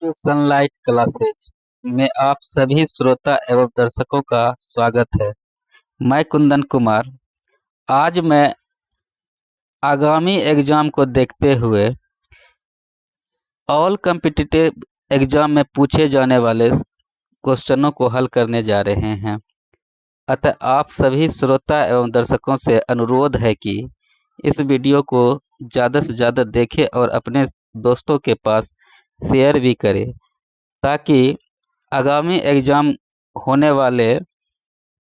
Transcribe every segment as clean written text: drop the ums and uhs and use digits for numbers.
To sunlight classes में आप सभी श्रोता एवं दर्शकों का स्वागत है। मैं कुंदन कुमार। आज मैं आगामी एग्जाम को देखते हुए ऑल कॉम्पिटिटिव एग्जाम में पूछे जाने वाले क्वेश्चनों को हल करने जा रहे हैं। अतः आप सभी श्रोता एवं दर्शकों से अनुरोध है कि इस वीडियो को ज़्यादा से ज़्यादा देखें और अपने दोस्तों के पास शेयर भी करें, ताकि आगामी एग्ज़ाम होने वाले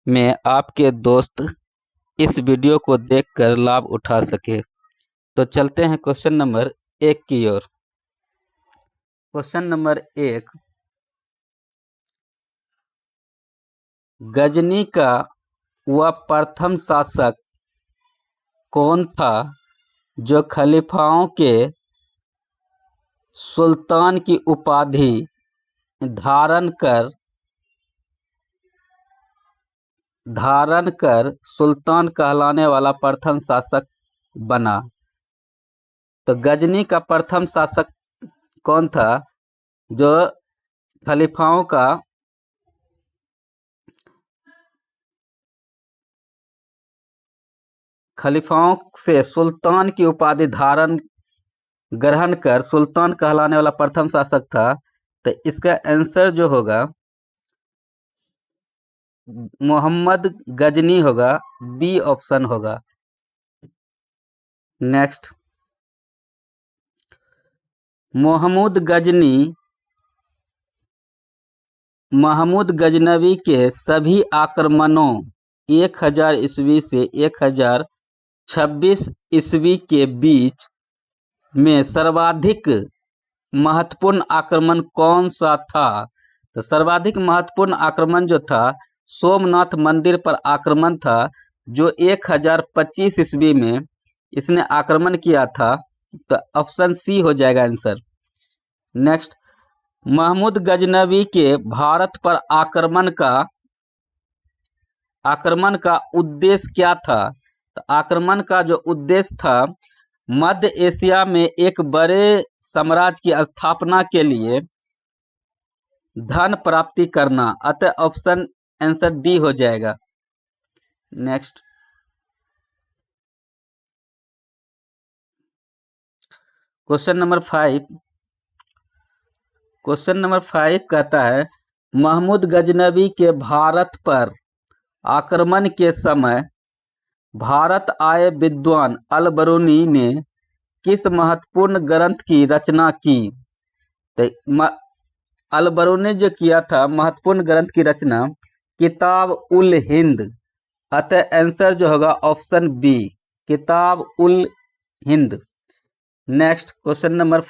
में आपके दोस्त इस वीडियो को देखकर लाभ उठा सके। तो चलते हैं क्वेश्चन नंबर 1 की ओर। क्वेश्चन नंबर 1, गजनी का वह प्रथम शासक कौन था जो खलीफाओं के सुल्तान की उपाधि धारण कर सुल्तान कहलाने वाला प्रथम शासक बना? तो गजनी का प्रथम शासक कौन था जो खलीफाओं से सुल्तान की उपाधि ग्रहण कर सुल्तान कहलाने वाला प्रथम शासक था? तो इसका आंसर जो होगा मोहम्मद गजनी होगा, बी ऑप्शन होगा। नेक्स्ट, महमूद गजनवी के सभी आक्रमणों 1000 ईस्वी से 1026 ईस्वी के बीच में सर्वाधिक महत्वपूर्ण आक्रमण कौन सा था? तो सर्वाधिक महत्वपूर्ण आक्रमण जो था सोमनाथ मंदिर पर आक्रमण था, जो 1025 ईस्वी में इसने आक्रमण किया था। तो ऑप्शन सी हो जाएगा आंसर। नेक्स्ट, महमूद गजनवी के भारत पर आक्रमण का उद्देश्य क्या था? तो आक्रमण का जो उद्देश्य था मध्य एशिया में एक बड़े साम्राज्य की स्थापना के लिए धन प्राप्ति करना। अतः ऑप्शन आंसर डी हो जाएगा। नेक्स्ट, क्वेश्चन नंबर 5 कहता है, महमूद गजनवी के भारत पर आक्रमण के समय भारत आए विद्वान अल-बरूनी ने किस महत्वपूर्ण ग्रंथ की रचना की? तो अल-बरूनी जो किया था महत्वपूर्ण ग्रंथ की रचना किताब उल हिंद। अतः आंसर जो होगा ऑप्शन बी, किताब ul Hind. Next, question number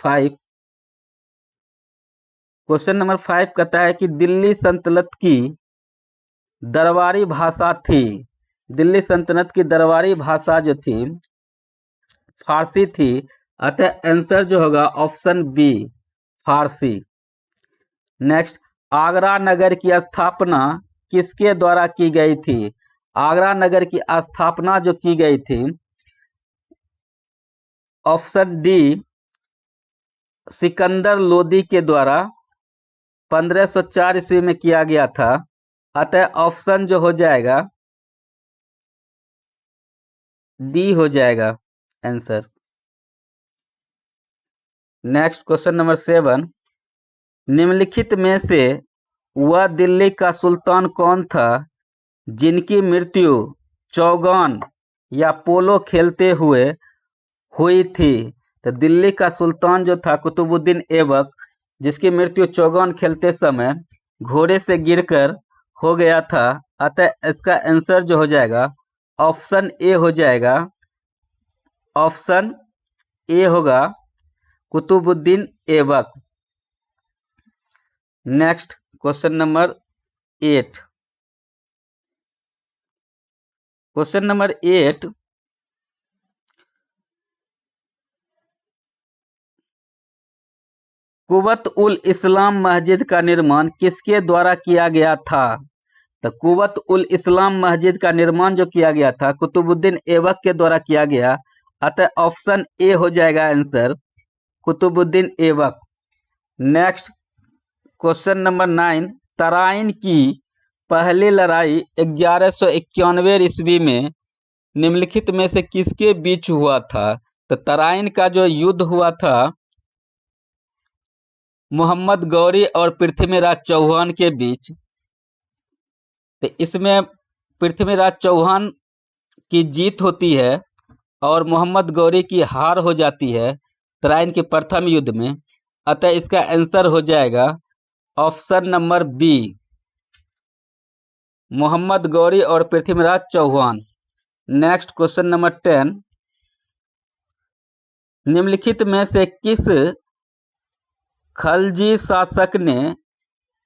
5 कहता है कि दिल्ली सल्तनत की दरबारी भाषा थी। दिल्ली सल्तनत की दरबारी भाषा जो थी फारसी थी। अतः आंसर जो होगा ऑप्शन बी, फारसी। नेक्स्ट, आगरा नगर की स्थापना किसके द्वारा की गई थी? आगरा नगर की स्थापना जो की गई थी ऑप्शन डी, सिकंदर लोदी के द्वारा 1504 ईस्वी में किया गया था। अतः ऑप्शन जो हो जाएगा डी हो जाएगा आंसर। नेक्स्ट, क्वेश्चन नंबर 7, निम्नलिखित में से वह दिल्ली का सुल्तान कौन था जिनकी मृत्यु चौगान या पोलो खेलते हुए हुई थी? तो दिल्ली का सुल्तान जो था कुतुबुद्दीन ऐबक, जिसकी मृत्यु चौगान खेलते समय घोड़े से गिरकर हो गया था। अतः इसका आंसर जो हो जाएगा ऑप्शन ए हो जाएगा। ऑप्शन ए होगा Qutubuddin Aibak. Next, question number 8। Question number 8, Quwwat ul Islam मस्जिद का निर्माण किसके द्वारा किया गया था? तो कुवत उल इस्लाम मस्जिद का निर्माण जो किया गया था कुतुबुद्दीन ऐबक के द्वारा किया गया। अतः ऑप्शन ए हो जाएगा answer, Qutubuddin Aibak. Next, question number 9, Tarain की पहली लड़ाई 1191 ईस्वी में निम्नलिखित में से किसके बीच हुआ था? तो तराइन का जो युद्ध हुआ था मोहम्मद गौरी और पृथ्वीराज चौहान के बीच। तो इसमें पृथ्वीराज चौहान की जीत होती है और मोहम्मद गौरी की हार हो जाती है तराइन के प्रथम युद्ध में। अतः इसका आंसर हो जाएगा option number B, Mohammad Ghori और Prithviraj Chauhan. Next question number 10, निम्नलिखित में से किस खलजी शासक ने,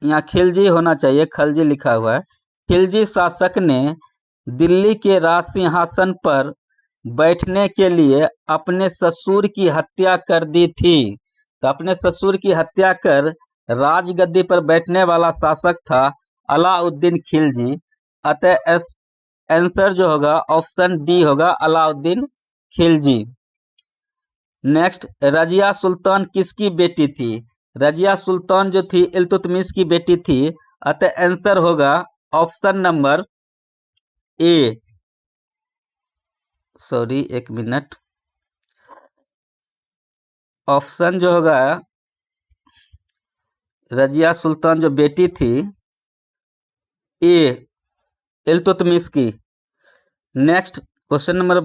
यहाँ खिलजी होना चाहिए, खलजी लिखा हुआ है, खिलजी शासक ने दिल्ली के राज सिंहासन पर बैठने के लिए अपने ससुर की हत्या कर दी थी? तो अपने ससुर की हत्या कर राजगद्दी पर बैठने वाला शासक था अलाउद्दीन खिलजी। अतः आंसर जो होगा ऑप्शन डी होगा, अलाउद्दीन खिलजी। नेक्स्ट, रजिया सुल्तान किसकी बेटी थी? रजिया सुल्तान जो थी इल्तुतमिश की बेटी थी। अतः आंसर होगा ऑप्शन नंबर ए, सॉरी एक मिनट, ऑप्शन जो होगा रजिया सुल्तान जो बेटी थी ए, इल्तुतमिश की। नेक्स्ट क्वेश्चन नंबर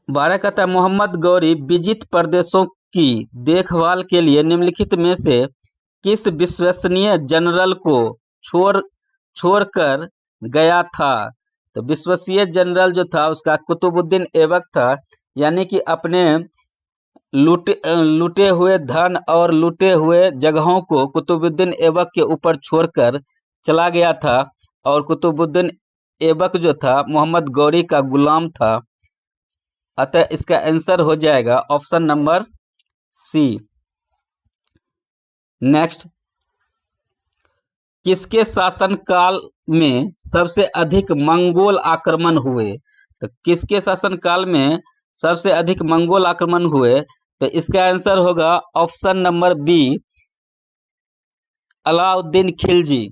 12 कहता है मोहम्मद गौरी विजित प्रदेशों की देखभाल के लिए निम्नलिखित में से किस विश्वसनीय जनरल को छोड़कर गया था? तो विश्वसनीय जनरल जो था उसका कुतुबुद्दीन ऐबक था, यानी कि अपने लूटे हुए धन और लूटे हुए जगहों को कुतुबुद्दीन ऐबक के ऊपर छोड़कर चला गया था। और कुतुबुद्दीन ऐबक जो था मोहम्मद गौरी का गुलाम था। अतः इसका आंसर हो जाएगा ऑप्शन नंबर सी। नेक्स्ट, किसके शासनकाल में सबसे अधिक मंगोल आक्रमण हुए? तो किसके शासनकाल में सबसे अधिक मंगोल आक्रमण हुए? तो इसका आंसर होगा option number B, Alauddin Khilji,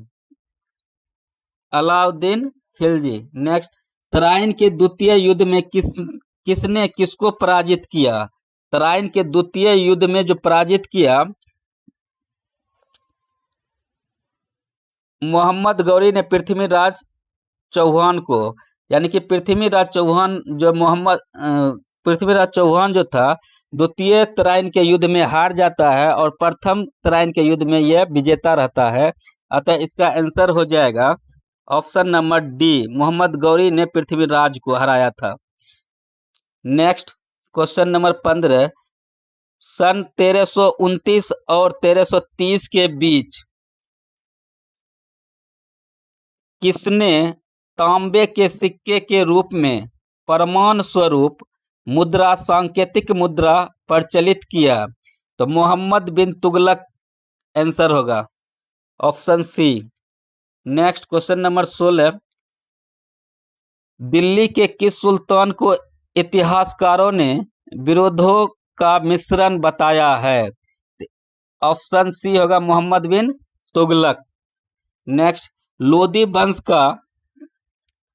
Alauddin Khilji. Next, Tarain के द्वितीय युद्ध में किसने किसको पराजित किया? तराइन के द्वितीय युद्ध में जो पराजित किया मोहम्मद गौरी ने पृथ्वीराज चौहान को, यानी कि पृथ्वीराज चौहान जो पृथ्वीराज चौहान जो था द्वितीय तराइन के युद्ध में हार जाता है और प्रथम तराइन के युद्ध में यह विजेता रहता है। अतः इसका आंसर हो जाएगा option number D, Mohammad Ghori ने पृथ्वीराज को हराया था। नेक्स्ट क्वेश्चन नंबर 15, सन 1329 और 1330 के बीच किसने तांबे के सिक्के के रूप में प्रमाण स्वरूप मुद्रा सांकेतिक मुद्रा प्रचलित किया? तो मोहम्मद बिन तुगलक आंसर होगा option C. Next question number 16, Delhi के किस सुल्तान को इतिहासकारों ने विरोधों का मिश्रण बताया है? ऑप्शन सी होगा मोहम्मद बिन तुगलक। नेक्स्ट, लोदी वंश का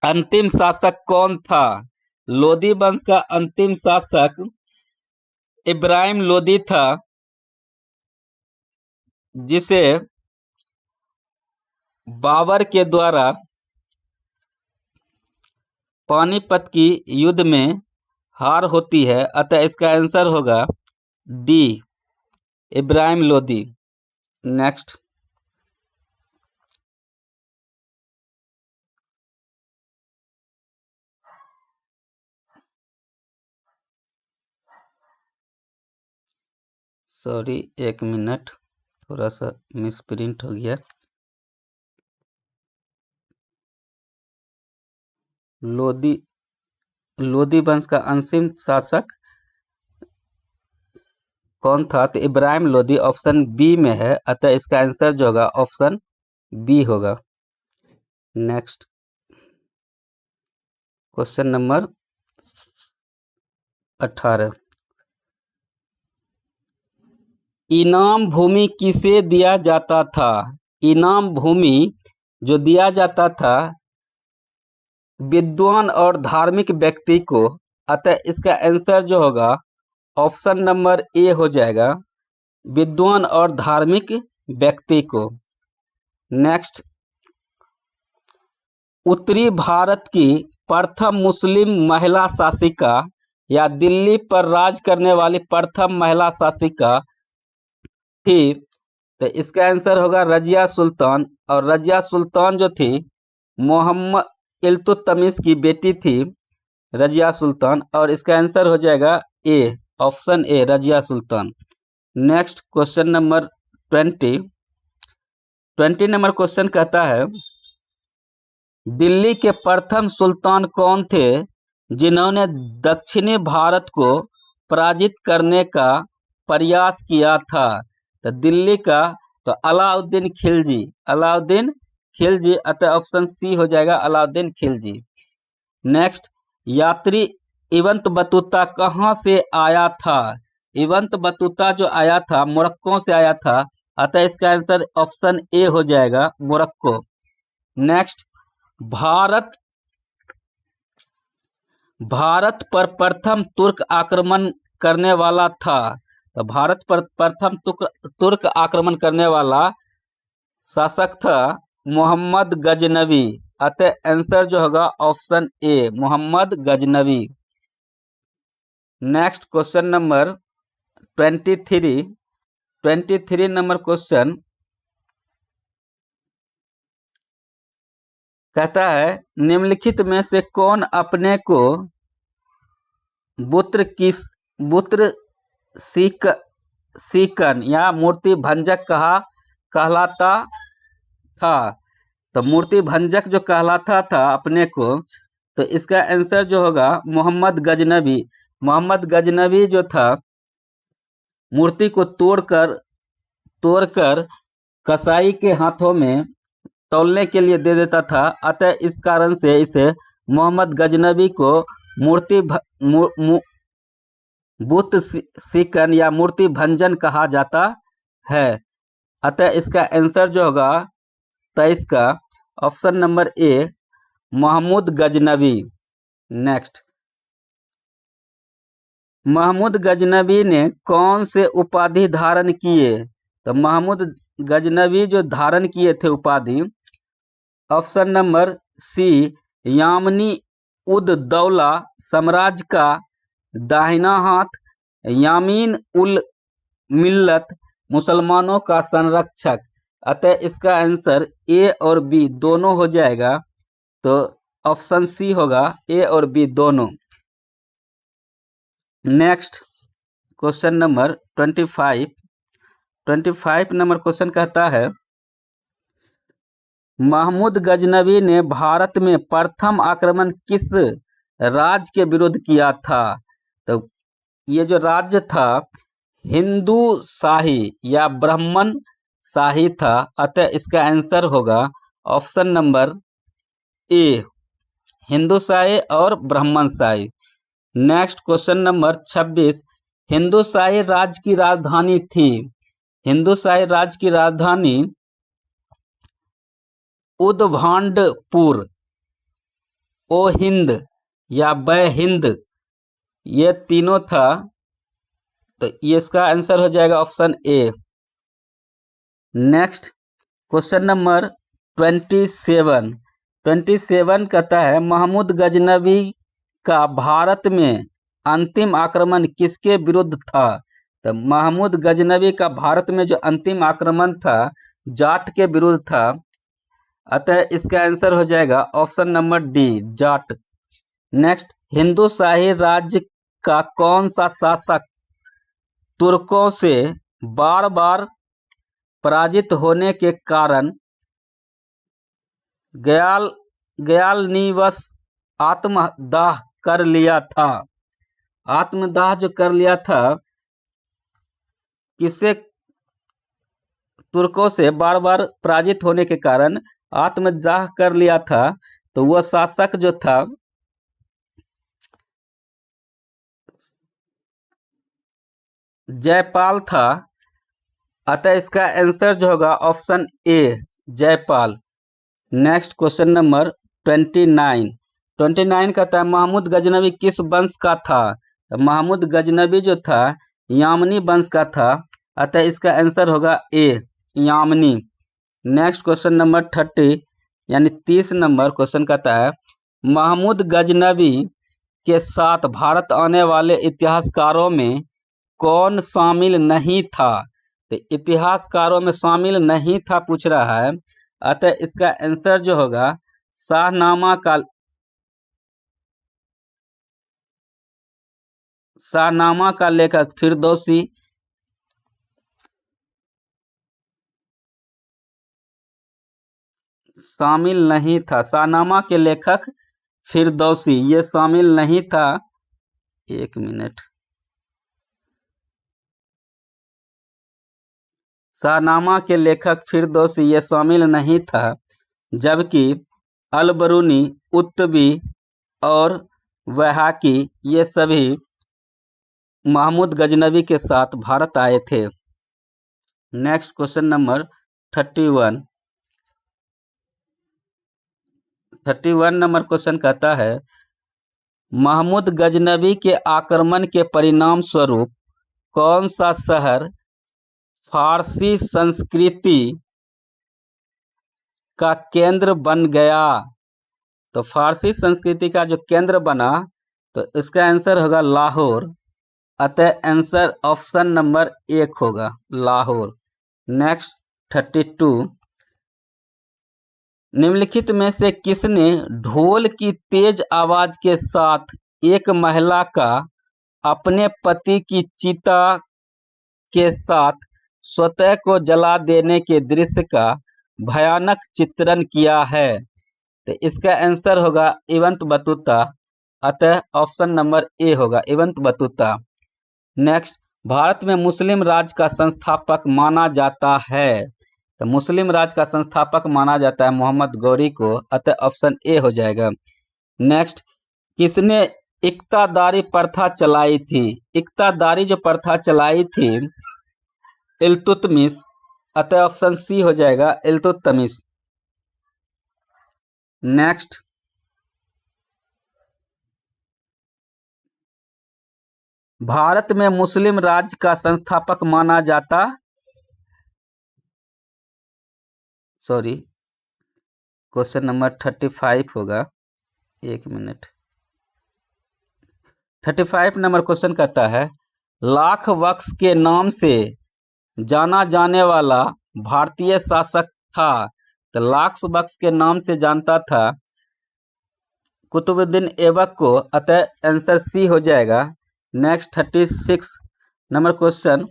अंतिम शासक कौन था? लोदी वंश का अंतिम शासक इब्राहिम लोदी था, जिसे बाबर के द्वारा पानीपत की युद्ध में हार होती है। अतः इसका आंसर होगा D, Ibrahim Lodi. Next, sorry एक मिनट, थोड़ा सा मिसप्रिंट हो गया। लोदी वंश का अंतिम शासक कौन था? तो इब्राहिम लोदी ऑप्शन बी में है। अतः इसका आंसर जो होगा ऑप्शन बी होगा। नेक्स्ट क्वेश्चन नंबर 18, इनाम भूमि किसे दिया जाता था? इनाम भूमि जो दिया जाता था विद्वान और धार्मिक व्यक्ति को। अतः इसका आंसर जो होगा ऑप्शन नंबर ए हो जाएगा, विद्वान और धार्मिक व्यक्ति को। नेक्स्ट, उत्तरी भारत की प्रथम मुस्लिम महिला शासिका या दिल्ली पर राज करने वाली प्रथम महिला शासिका थी? तो इसका आंसर होगा रजिया सुल्तान। और रजिया सुल्तान जो थी मोहम्मद इल्तुतमिश की बेटी थी रजिया सुल्तान। और इसका आंसर हो जाएगा A, option A, Razia Sultan. Next question number 20 number question कहता है, दिल्ली के प्रथम सुल्तान कौन थे जिन्होंने दक्षिणी भारत को पराजित करने का प्रयास किया था? तो दिल्ली का तो अलाउद्दीन खिलजी, अलाउद्दीन खिलजी। अतः ऑप्शन सी हो जाएगा अलाउद्दीन खिलजी। नेक्स्ट, यात्री इब्न बतूता कहाँ से आया था? इब्न बतूता जो आया था मोरक्को से आया था। अतः इसका आंसर ऑप्शन ए हो जाएगा, मोरक्को। नेक्स्ट, भारत पर प्रथम तुर्क आक्रमण करने वाला था। तो भारत पर प्रथम तुर्क आक्रमण करने वाला शासक था मोहम्मद गजनवी। अतः आंसर जो होगा option A, Mohammad Ghaznavi. Next question number 23 number question कहता है, निम्नलिखित में से कौन अपने को बुत्र सीकन या मूर्ति भंजक कहलाता था? तो मूर्ति भंजक जो कहलाता था अपने को, तो इसका आंसर जो होगा मोहम्मद गजनवी। मोहम्मद गजनवी जो था मूर्ति को तोड़कर कसाई के हाथों में तौलने के लिए दे देता था। अतः इस कारण से इसे मोहम्मद गजनवी को बुत सिकन या मूर्ति भंजन कहा जाता है। अतः इसका आंसर जो होगा 23 का option number A, Mahmud Ghaznavi. Next, Mahmud Ghaznavi ने कौन से उपाधि धारण किए? तो महमूद गजनवी जो धारण किए थे उपाधि, ऑप्शन नंबर सी, यामनी उद दौला साम्राज्य का दाहिना हाथ, यामीन उल मिल्लत मुसलमानों का संरक्षक। अतः इसका आंसर ए और बी दोनों हो जाएगा। तो ऑप्शन सी होगा, ए और बी दोनों। Next question number 25 number question कहता है, महमूद गजनवी ने भारत में प्रथम आक्रमण किस राज्य के विरुद्ध किया था? तो ये जो राज्य था हिंदू शाही या ब्राह्मण शाही था। अतः इसका आंसर होगा ऑप्शन नंबर ए, हिंदू शाही और ब्राह्मण शाही। Next question number 26, Hindu Shahi राज्य की राजधानी थी। हिंदू शाही राज्य की राजधानी उदभांडपुर, ओहिंद या बहिंद, ये तीनों था। तो ये इसका आंसर हो जाएगा option A. Next question number 27 कहता है, महमूद गजनवी का भारत में अंतिम आक्रमण किसके विरुद्ध था? तो महमूद गजनवी का भारत में जो अंतिम आक्रमण था जाट के विरुद्ध था। अतः इसका आंसर हो जाएगा option number D, Jat. Next, Hindu Shahi राज्य का कौन सा शासक तुर्कों से बार बार पराजित होने के कारण गयालनिवश आत्मदाह कर लिया था? आत्मदाह जो कर लिया था, किससे? तुर्कों से बार बार पराजित होने के कारण आत्मदाह कर लिया था। तो वह शासक जो था जयपाल था। अतः इसका आंसर जो होगा ऑप्शन ए जयपाल। नेक्स्ट क्वेश्चन नंबर 29 कहता है महमूद गजनवी किस वंश का था। तो महमूद गजनवी जो था यामनी वंश का था, अतः इसका आंसर होगा ए यामनी। नेक्स्ट क्वेश्चन नंबर 30 यानी 30 नंबर क्वेश्चन कहता है महमूद गजनवी के साथ भारत आने वाले इतिहासकारों में कौन शामिल नहीं था। तो इतिहासकारों में शामिल नहीं था पूछ रहा है, अतः इसका आंसर जो होगा शाहनामा का लेखक फिरदौसी। शामिल नहीं था, शाहनामा के लेखक फिरदौसी ये शामिल नहीं था। एक मिनट, शाहनामा के लेखक फिरदौसी ये शामिल नहीं था, जबकि अलबरूनी, उत्तबी और वहाकी ये सभी महमूद गजनवी के साथ भारत आए थे। Next question number 31 number question कहता है महमूद गजनवी के आक्रमण के परिणाम स्वरूप कौन सा शहर फारसी संस्कृति का केंद्र बन गया। तो फारसी संस्कृति का जो केंद्र बना, तो इसका आंसर होगा लाहौर, अतः आंसर ऑप्शन नंबर 1 होगा लाहौर। नेक्स्ट 32 निम्नलिखित में से किसने ढोल की तेज आवाज के साथ एक महिला का अपने पति की चिता के साथ स्वतः को जला देने के दृश्य का भयानक चित्रण किया है। तो इसका आंसर होगा इबन बतूता, अतः ऑप्शन नंबर ए होगा इबन बतूता। नेक्स्ट भारत में मुस्लिम राज का संस्थापक माना जाता है। तो मुस्लिम राज का संस्थापक माना जाता है मोहम्मद गौरी को, अतः ऑप्शन ए हो जाएगा। नेक्स्ट किसने इक्तादारी प्रथा चलाई थी। इक्तादारी जो प्रथा चलाई थी इल्तुतमिश, अतः ऑप्शन सी हो जाएगा इल्तुतमिश। नेक्स्ट भारत में मुस्लिम राज का संस्थापक माना जाता क्वेश्चन नंबर 35 होगा। एक मिनट, 35 नंबर क्वेश्चन कहता है लाख बख्श के नाम से जाना जाने वाला भारतीय शासक था। तो लाख बख्श के नाम से जानता था कुतुबुद्दीन ऐबक को, अतः आंसर सी हो जाएगा। नेक्स्ट 36 नंबर क्वेश्चन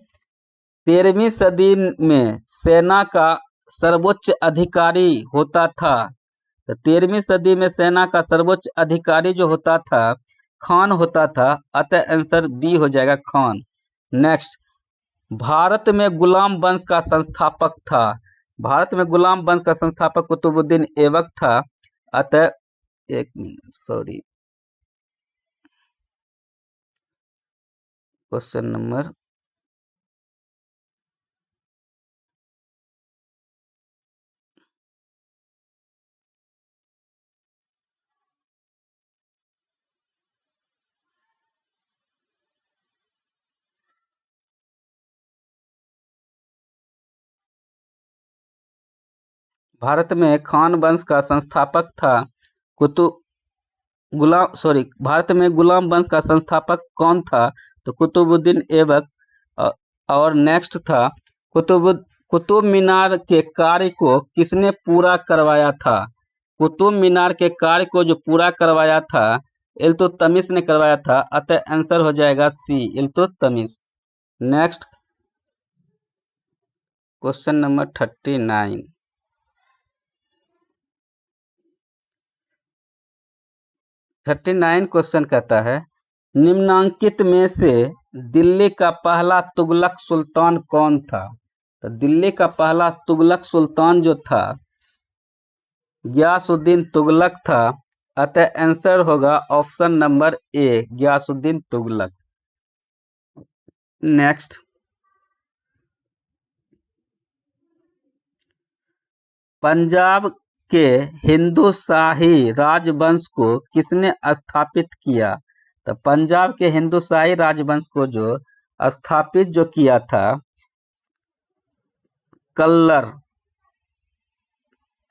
13वीं सदी में सेना का सर्वोच्च अधिकारी होता था। तो 13वीं सदी में सेना का सर्वोच्च अधिकारी जो होता था खान होता था, अतः आंसर बी हो जाएगा खान। नेक्स्ट भारत में गुलाम वंश का संस्थापक था। भारत में गुलाम वंश का संस्थापक कुतुबुद्दीन ऐबक था, अतः एक मिनट क्वेश्चन नंबर भारत में खान वंश का संस्थापक था भारत में गुलाम वंश का संस्थापक कौन था। तो कुतुबुद्दीन ऐबक। और नेक्स्ट था कुतुब मीनार के कार्य को किसने पूरा करवाया था। कुतुब मीनार के कार्य को जो पूरा करवाया था इल्तुतमिश ने करवाया था, अतः आंसर हो जाएगा C Iltutmish. Next question number 39 question कहता है निम्नांकित में से दिल्ली का पहला तुगलक सुल्तान कौन था। तो दिल्ली का पहला तुगलक सुल्तान जो था गियासुद्दीन तुगलक था, अतः आंसर होगा option number A Ghiyasuddin Tughlaq. Next Punjab के हिंदू शाही राजवंश को किसने स्थापित किया? तो पंजाब के हिंदू शाही राजवंश को जो स्थापित जो किया था, कल्लर।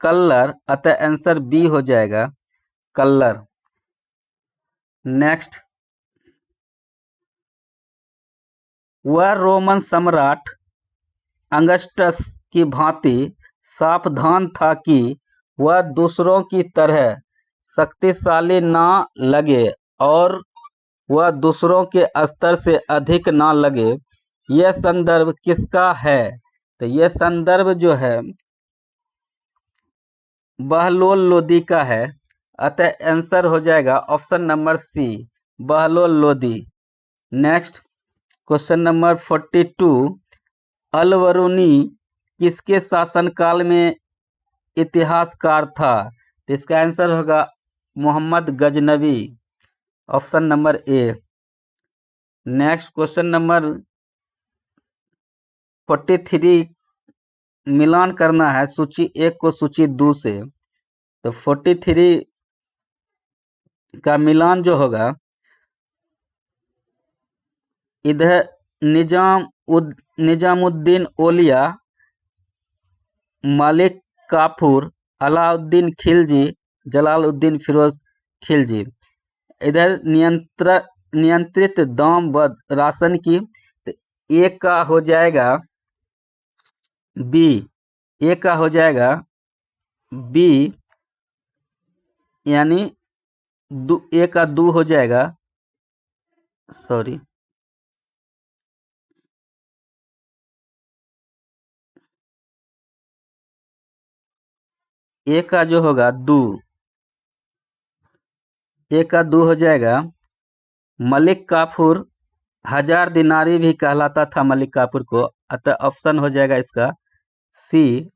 कल्लर, अतः आंसर बी हो जाएगा, कल्लर। नेक्स्ट, वह रोमन सम्राट अगस्टस की भांति सावधान था कि वह दूसरों की तरह शक्तिशाली ना लगे और वह दूसरों के स्तर से अधिक ना लगे। यह संदर्भ किसका है? तो यह संदर्भ जो है बहलोल लोदी का है, अतः आंसर हो जाएगा option number C, Bahlol Lodi. Next, question number 42, Alberuni किसके शासनकाल में इतिहासकार था? तो इसका आंसर होगा Mohammad Ghaznavi, option number A. Next, question number 43, मिलान करना है सूची 1 को सूची 2 से। तो 43 का मिलान जो होगा, इधर निजामुद्दीन औलिया, मलिक काफूर, अलाउद्दीन खिलजी, जलालुद्दीन फिरोज खिलजी। इधर नियंत्रित दाम व राशन की, तो एक का हो जाएगा बी, एक का हो जाएगा बी, यानी एक का 2 हो जाएगा, सॉरी, एक का जो होगा 2, एक का 2 हो जाएगा। मलिक काफूर 1000 दिनारी भी कहलाता था मलिक काफूर को, अतः ऑप्शन हो जाएगा इसका सी,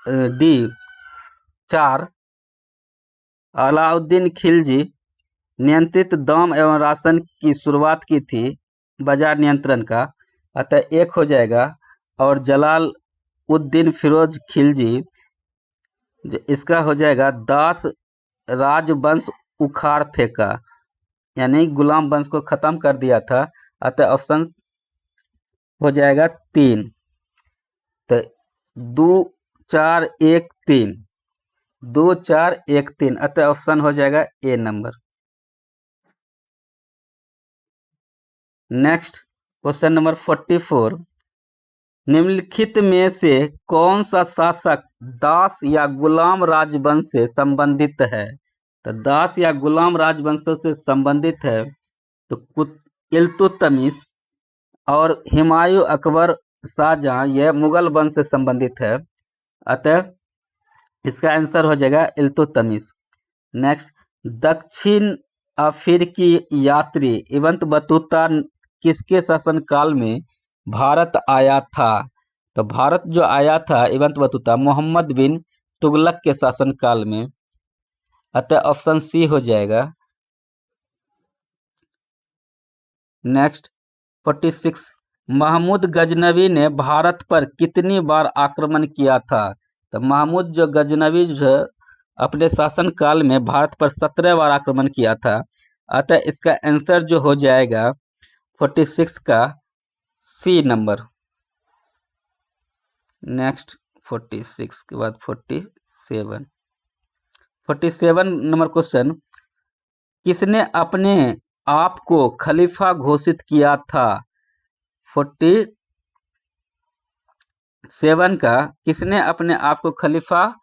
डी 4। अलाउद्दीन खिलजी नियंत्रित दाम एवं राशन की शुरुआत की थी, बाजार नियंत्रण का, अतः 1 हो जाएगा। और जलालुद्दीन फिरोज खिलजी, इसका हो जाएगा दास राजवंश उखाड़ फेंका, यानी गुलाम वंश को खत्म कर दिया था, अतः ऑप्शन हो जाएगा 3। तो 2 4 1 3, 2 4 1 3, अतः ऑप्शन हो जाएगा ए नंबर। नेक्स्ट, क्वेश्चन नंबर 44, निम्नलिखित में से कौन सा शासक दास या गुलाम राजवंश से संबंधित है? तो दास या गुलाम राजवंश से संबंधित है तो इल्तुतमिश और हुमायूं, अकबर, शाहजहां, यह मुगल वंश से संबंधित है, अतः इसका आंसर हो जाएगा इल्तुतमिश। नेक्स्ट, दक्षिण अफ्रीकी यात्री इब्न बतूता किसके शासनकाल में भारत आया था? तो भारत जो आया था इब्न बतूता मोहम्मद बिन तुगलक के शासनकाल में, अतः ऑप्शन सी हो जाएगा। नेक्स्ट, 46, महमूद गजनवी ने भारत पर कितनी बार आक्रमण किया था? तो महमूद जो गजनवी जो अपने शासनकाल में भारत पर 17 बार आक्रमण किया था, अतः इसका आंसर जो हो जाएगा 46 का सी नंबर। नेक्स्ट, 46 के बाद 47 नंबर क्वेश्चन, किसने अपने आप को खलीफा घोषित किया था? 47 का किसने अपने आप को खलीफा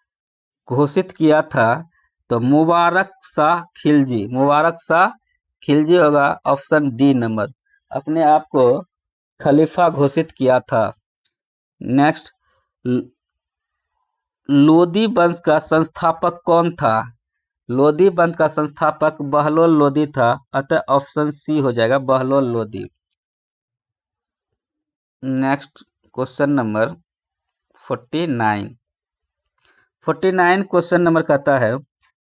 घोषित किया था? तो मुबारक शाह खिलजी, मुबारक शाह खिलजी होगा, ऑप्शन डी नंबर, अपने आप को खलीफा घोषित किया था। नेक्स्ट, लोदी वंश का संस्थापक कौन था? लोदी वंश का संस्थापक बहलोल लोदी था, अतः ऑप्शन सी हो जाएगा, Bahlol Lodi. Next, question number 49 question number कहता है,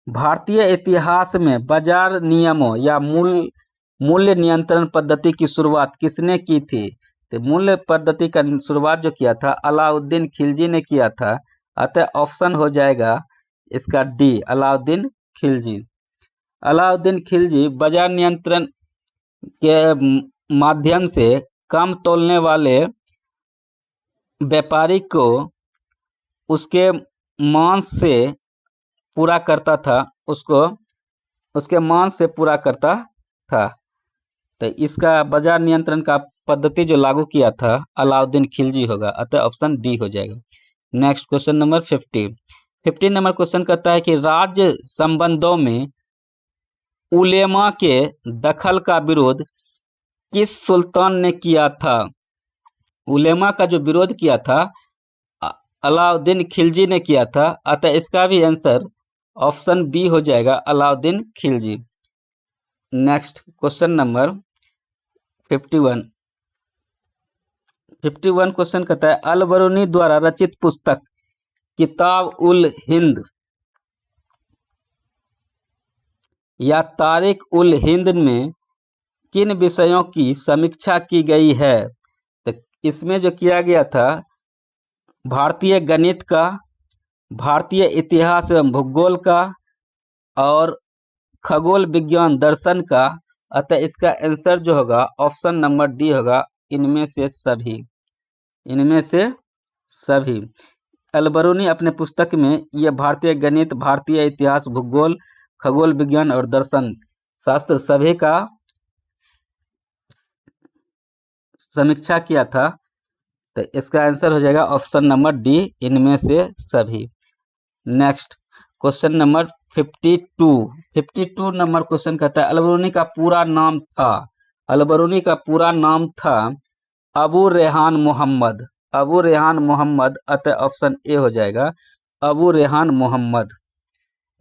भारतीय इतिहास में बाजार नियमों या मूल्य नियंत्रण पद्धति की शुरुआत किसने की थी? तो मूल्य पद्धति का शुरुआत जो किया था अलाउद्दीन खिलजी ने किया था, अतः ऑप्शन हो जाएगा इसका डी, अलाउद्दीन खिलजी। अलाउद्दीन खिलजी बाजार नियंत्रण के माध्यम से कम तोलने वाले व्यापारी को उसके मांस से पूरा करता था, उसके मांस से पूरा करता था। तो इसका बाजार नियंत्रण का पद्धति जो लागू किया था अलाउद्दीन खिलजी होगा, अतः ऑप्शन डी हो जाएगा। Next question number 50 number question कहता है कि राज्य संबंधों में उलेमा के दखल का विरोध किस सुल्तान ने किया था? उलेमा का जो विरोध किया था अलाउद्दीन खिलजी ने किया था, अतः इसका भी आंसर ऑप्शन बी हो जाएगा, Alauddin Khilji. Next question number 51 question कहता है अल बरूनी द्वारा रचित पुस्तक किताब उल हिंद या तारिक उल हिंद में किन विषयों की समीक्षा की गई है? तो इसमें जो किया गया था भारतीय गणित का, भारतीय इतिहास एवं भूगोल का और खगोल विज्ञान दर्शन का, अतः इसका आंसर जो होगा ऑप्शन नंबर डी होगा, इनमें से सभी। अलबरूनी अपने पुस्तक में यह भारतीय गणित, भारतीय इतिहास, भूगोल, खगोल विज्ञान और दर्शन शास्त्र सभी का समीक्षा किया था, तो इसका आंसर हो जाएगा ऑप्शन नंबर डी, इनमें से सभी। Next question number 52 number question कहता है अलबरूनी का पूरा नाम था अबू रेहान मोहम्मद, अतः ऑप्शन ए हो जाएगा, Abu Rehan Mohammad.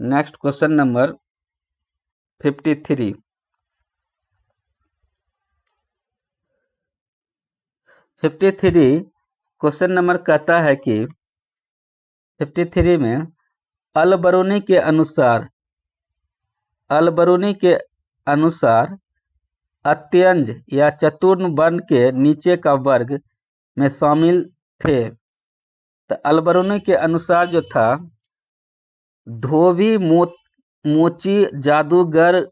Next question number 53 question number कहता है कि 53 में अलबरूनी के अनुसार अत्यंज या चतुर्न वर्ण के नीचे का वर्ग में शामिल थे। तो अलबरूनी के अनुसार जो था धोबी, मोची, जादूगर,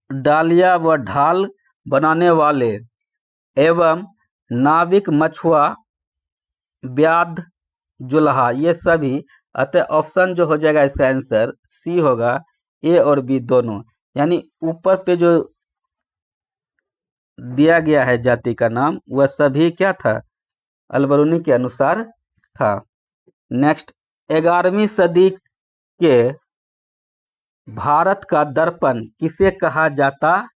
डालिया व ढाल बनाने वाले एवं नाविक, मछुआ, व्याध, जुल्हा, ये सभी, अतः ऑप्शन जो हो जाएगा इसका आंसर सी होगा, ए और बी दोनों। यानी ऊपर पे जो दिया गया है जाति का नाम वह सभी क्या था, अलबरूनी के अनुसार था। नेक्स्ट 11वीं सदी के भारत का दर्पण किसे कहा जाता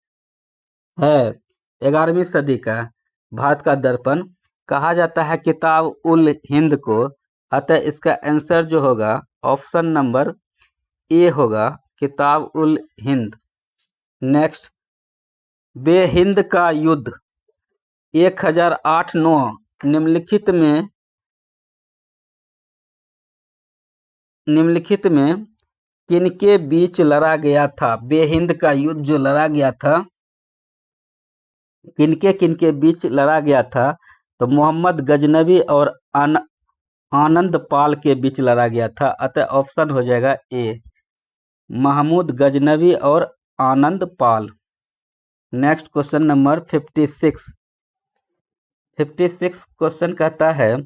है? 11वीं सदी का भारत का दर्पण कहा जाता है किताब उल हिंद को, अतः इसका आंसर जो होगा ऑप्शन नंबर ए होगा, किताब उल हिंद। नेक्स्ट बेहिंद का युद्ध 1008-9 निम्नलिखित में किनके बीच लड़ा गया था? बेहिंद का युद्ध जो लड़ा गया था किनके बीच लड़ा गया था? तो मोहम्मद गजनवी और आनंद पाल के बीच लड़ा गया था, अतः ऑप्शन हो जाएगा ए, महमूद गजनवी और आनंद पाल। नेक्स्ट क्वेश्चन नंबर 56 क्वेश्चन कहता है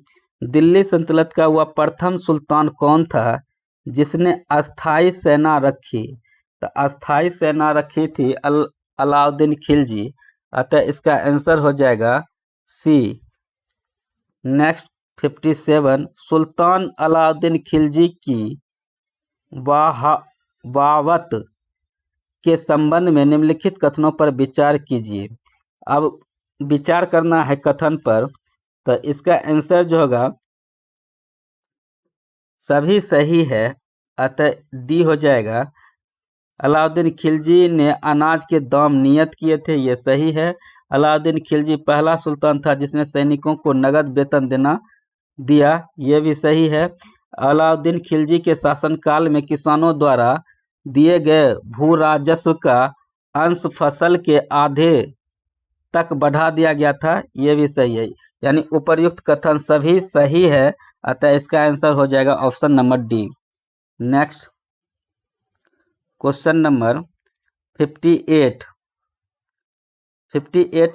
दिल्ली सल्तनत का वह प्रथम सुल्तान कौन था जिसने अस्थाई सेना रखी? तो अस्थाई सेना रखी थी अलाउद्दीन खिलजी, अतः इसका आंसर हो जाएगा सी। नेक्स्ट 57 सुल्तान अलाउद्दीन खिलजी की बगावत के संबंध में निम्नलिखित कथनों पर विचार कीजिए। अब विचार करना है कथन पर, तो इसका आंसर जो होगा सभी सही है, अतः डी हो जाएगा। अलाउद्दीन खिलजी ने अनाज के दाम नियत किए थे, ये सही है। अलाउद्दीन खिलजी पहला सुल्तान था जिसने सैनिकों को नगद वेतन दिया, ये भी सही है। अलाउद्दीन खिलजी के शासनकाल में किसानों द्वारा दिए गए भू राजस्व का अंश फसल के आधे तक बढ़ा दिया गया था, ये भी सही है। यानी उपर्युक्त कथन सभी सही है, अतः इसका आंसर हो जाएगा option number D. Next question number 58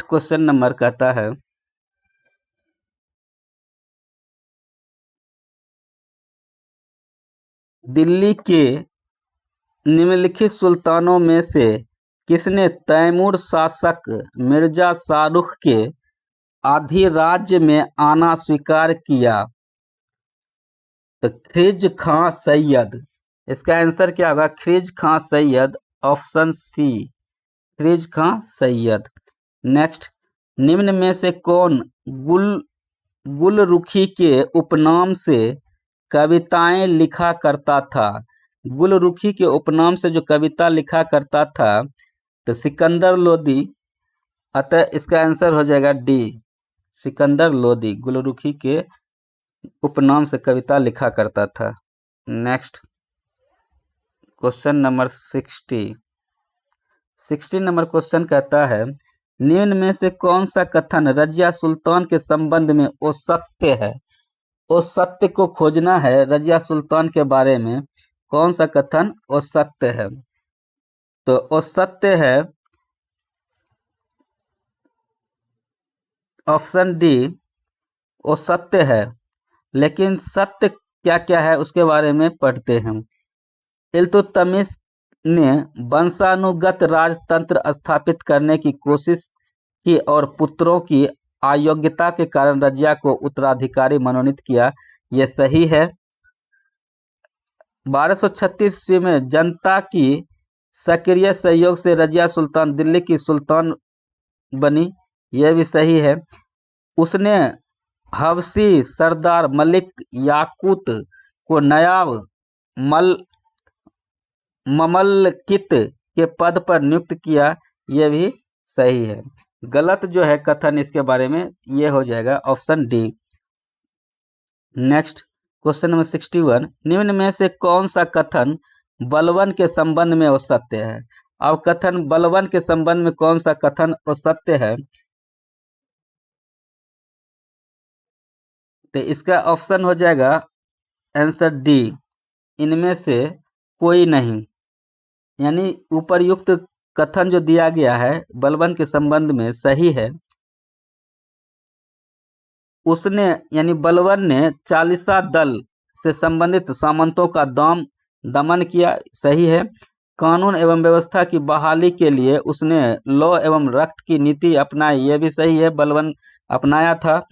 question number कहता है, दिल्ली के निम्नलिखित सुल्तानों में से किसने तैमूर शासक मिर्जा शाहरुख के अधिराज्य में आना स्वीकार किया? तो खिज खां सैयद। इसका आंसर क्या होगा? खिज खां सैयद, ऑप्शन सी, खिज खां सैयद। नेक्स्ट, निम्न में से कौन गुलरुखी के उपनाम से कविताएं लिखा करता था? गुलरुखी के उपनाम से जो कविता लिखा करता था, तो सिकंदर लोदी, अतः इसका आंसर हो जाएगा डी, सिकंदर लोदी गुलरुखी के उपनाम से कविता लिखा करता था। Next question number 60 number question कहता है, निम्न में से कौन सा कथन रजिया सुल्तान के संबंध में असत्य है? असत्य को खोजना है, रजिया सुल्तान के बारे में कौन सा कथन असत्य है? तो असत्य है ऑप्शन डी, असत्य है। लेकिन सत्य क्या क्या है उसके बारे में पढ़ते हैं। इल्तुतमिश ने वंशानुगत राजतंत्र स्थापित करने की कोशिश की और पुत्रों की अयोग्यता के कारण रजिया को उत्तराधिकारी मनोनीत किया, यह सही है। 1236 ईस्वी में जनता की सक्रिय सहयोग से रजिया सुल्तान दिल्ली की सुल्तान बनी, यह भी सही है। उसने हबशी सरदार मलिक याकूत को नायब ममलकित के पद पर नियुक्त किया, यह भी सही है। गलत जो है कथन इसके बारे में, यह हो जाएगा option D. Next question number 61, निम्न में से कौन सा कथन बलवन के संबंध में असत्य है? अब कथन बलवन के संबंध में कौन सा कथन असत्य है? तो इसका ऑप्शन हो जाएगा आंसर डी, इनमें से कोई नहीं। यानी उपरयुक्त कथन जो दिया गया है बलवन के संबंध में सही है। उसने यानी बलवन ने चालीसा दल से संबंधित सामंतों का दमन किया, सही है। कानून एवं व्यवस्था की बहाली के लिए उसने लौ एवं रक्त की नीति अपनाई, यह भी सही है, बलवन अपनाया था।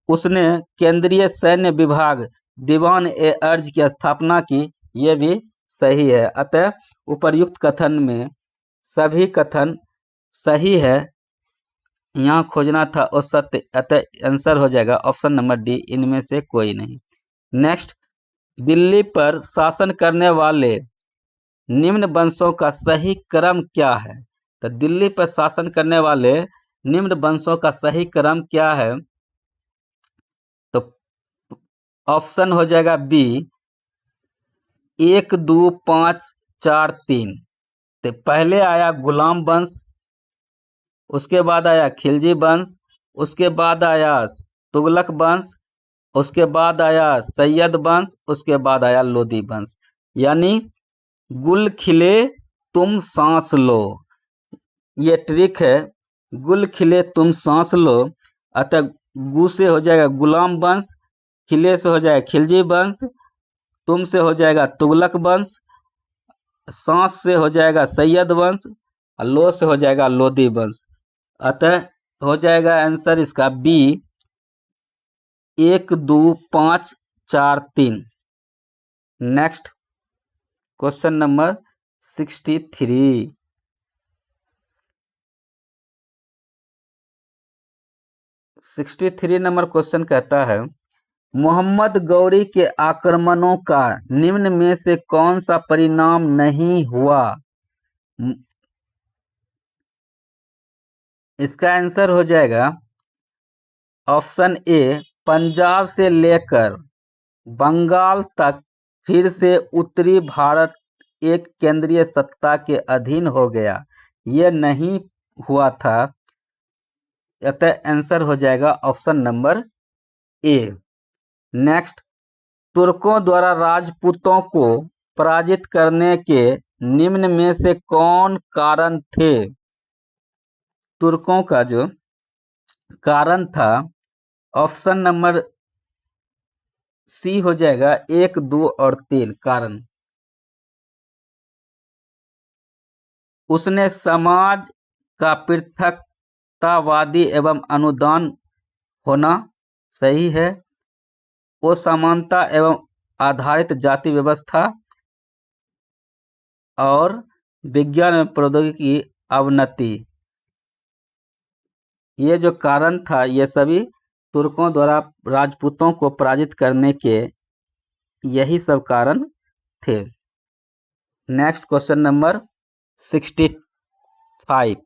उसने केंद्रीय सैन्य विभाग दीवान ए अर्ज की स्थापना की, यह भी सही है। अतः उपर्युक्त कथन में सभी कथन सही है, यहाँ खोजना था असत्य, अतः आंसर हो जाएगा ऑप्शन नंबर डी, इनमें से कोई नहीं। नेक्स्ट, दिल्ली पर शासन करने वाले निम्न वंशों का सही क्रम क्या है? तो दिल्ली पर शासन करने वाले निम्न वंशों का सही क्रम क्या है? तो ऑप्शन हो जाएगा बी, 1 2 5 4 3। तो पहले आया गुलाम वंश, उसके बाद आया खिलजी वंश, उसके बाद आया तुगलक वंश, उसके बाद आया सैयद वंश, उसके बाद आया लोदी वंश। यानी गुल खिले तुम सांस लो, ये ट्रिक है, गुल खिले तुम सांस लो। अतः गु से हो जाएगा गुलाम वंश, खिले से हो जाएगा खिलजी वंश, तुम से हो जाएगा तुगलक वंश, सांस से हो जाएगा सैयद वंश, और लो से हो जाएगा लोदी वंश। अतः हो जाएगा आंसर इसका B, 1 2 5 4 3। Next question number 63 number question कहता है, मोहम्मद गौरी के आक्रमणों का निम्न में से कौन सा परिणाम नहीं हुआ? इसका आंसर हो जाएगा ऑप्शन ए, पंजाब से लेकर बंगाल तक फिर से उत्तरी भारत एक केंद्रीय सत्ता के अधीन हो गया, यह नहीं हुआ था। अतः आंसर हो जाएगा ऑप्शन नंबर ए। नेक्स्ट, तुर्कों द्वारा राजपूतों को पराजित करने के निम्न में से कौन कारण थे? तुर्कों का जो कारण था, ऑप्शन नंबर सी हो जाएगा 1, 2 और 3 कारण। उसने समाज का पृथकतावादी एवं अनुदान होना, सही है। असमानता एवं आधारित जाति व्यवस्था और विज्ञान एवं प्रौद्योगिकी की अवनति, ये जो कारण था ये सभी तुर्कों द्वारा राजपूतों को पराजित करने के यही सब कारण थे। नेक्स्ट क्वेश्चन नंबर 65,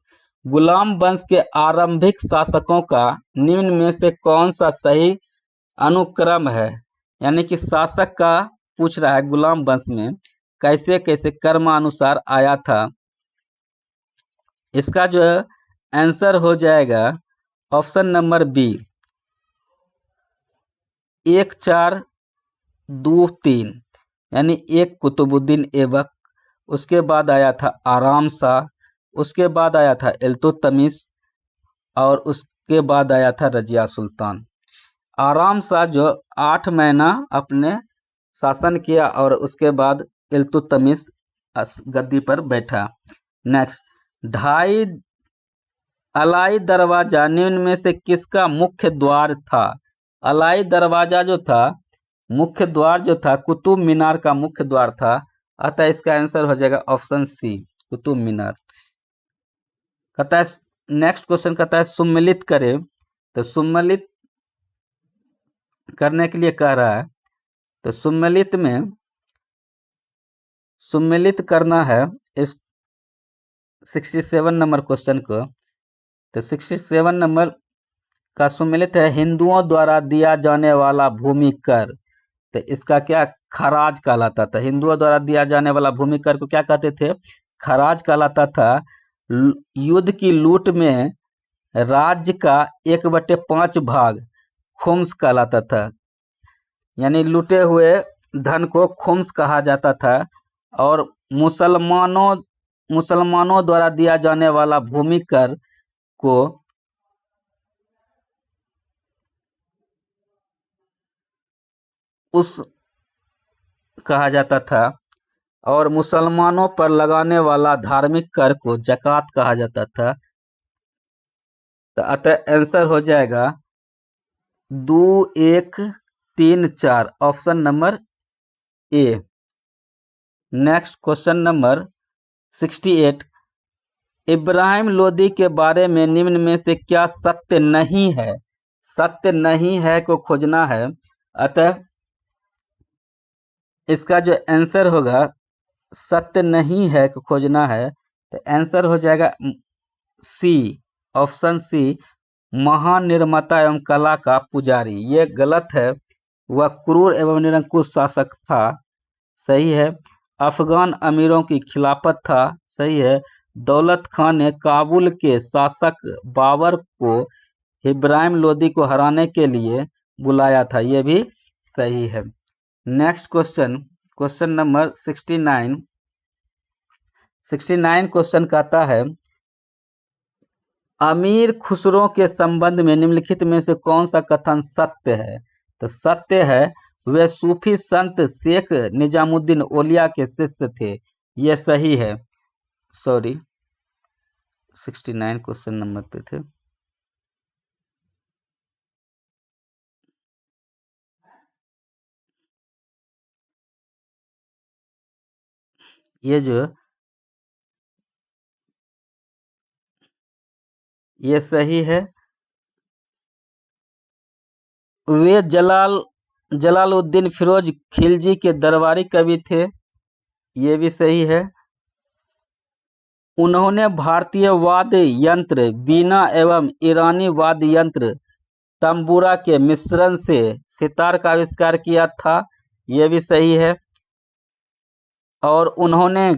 गुलाम वंश के आरंभिक शासकों का निम्न में से कौन सा सही अनुक्रम है? यानी कि शासक का पूछ रहा है, गुलाम वंश में कैसे कैसे क्रमानुसार आया था। इसका जो आंसर हो जाएगा ऑप्शन नंबर बी, 1, 4, 2, 3। यानी 1 कुतुबुद्दीन ऐबक, उसके बाद आया था आराम शाह, उसके बाद आया था इल्तुतमिश और उसके बाद आया था रजिया सुल्तान। आराम शाह जो 8 महीना अपने शासन किया और उसके बाद इल्तुतमिश गद्दी पर बैठा। नेक्स्ट, ढाई अलाई दरवाजा निम्न में से किसका मुख्य द्वार था? अलाई दरवाजा जो था, मुख्य द्वार जो था कुतुब मीनार का मुख्य द्वार था, अतः इसका आंसर हो जाएगा ऑप्शन सी, कुतुब मीनार। कहता है नेक्स्ट क्वेश्चन, कहता है सुम्मिलित करें, तो सुम्मिलित करने के लिए कह रहा है, तो सुम्मिलित करना है इस 67 नंबर क्वेश्चन को। तो 67 नंबर का सुम्मिलित है, हिंदुओं द्वारा दिया जाने वाला भूमि कर। तो इसका क्या खराज कहलाता था? हिंदुओं द्वारा दिया जाने वाला भूमि कर को क्या कहते थे? खराज कहलाता था। युद्ध की लूट में राज्य का 1/5 भाग खुम्स कहलाता था, यानी लूटे हुए धन को खुम्स कहा जाता था। और मुसलमानों द्वारा दिया जाने वाला भूमि कर को उस कहा जाता था, और मुसलमानों पर लगाने वाला धार्मिक कर को जकात कहा जाता था। तो अतः आंसर हो जाएगा 2, 1, 3, 4, option number A. Next question number 68, Ibrahim Lodi के बारे में निम्न में से क्या सत्य नहीं है? सत्य नहीं है को खोजना है, अतः इसका जो आंसर होगा सत्य नहीं है को खोजना है, तो आंसर हो जाएगा सी, ऑप्शन सी, महान निर्माता एवं कला का पुजारी। ये गलत है, वह क्रूर एवं निरंकुश शासक था, सही है। अफगान अमीरों की खिलाफत था, सही है। दौलत खान ने काबुल के शासक बाबर को इब्राहिम लोदी को हराने के लिए बुलाया था, यह भी सही है। Next question, question number 69 question कहता है, अमीर खुसरो के संबंध में निम्नलिखित में से कौन सा कथन सत्य है? तो सत्य है, वे सूफी संत शेख निजामुद्दीन औलिया के शिष्य थे, यह सही है। सॉरी, 69 क्वेश्चन नंबर पे थे। ये सही है। वे जलालुद्दीन फिरोज खिलजी के दरबारी कवि थे, ये भी सही है। उन्होंने भारतीय वाद्य यंत्र बीना एवं ईरानी वाद्य यंत्र तंबूरा के मिश्रण से सितार का आविष्कार किया था, यह भी सही है। और उन्होंने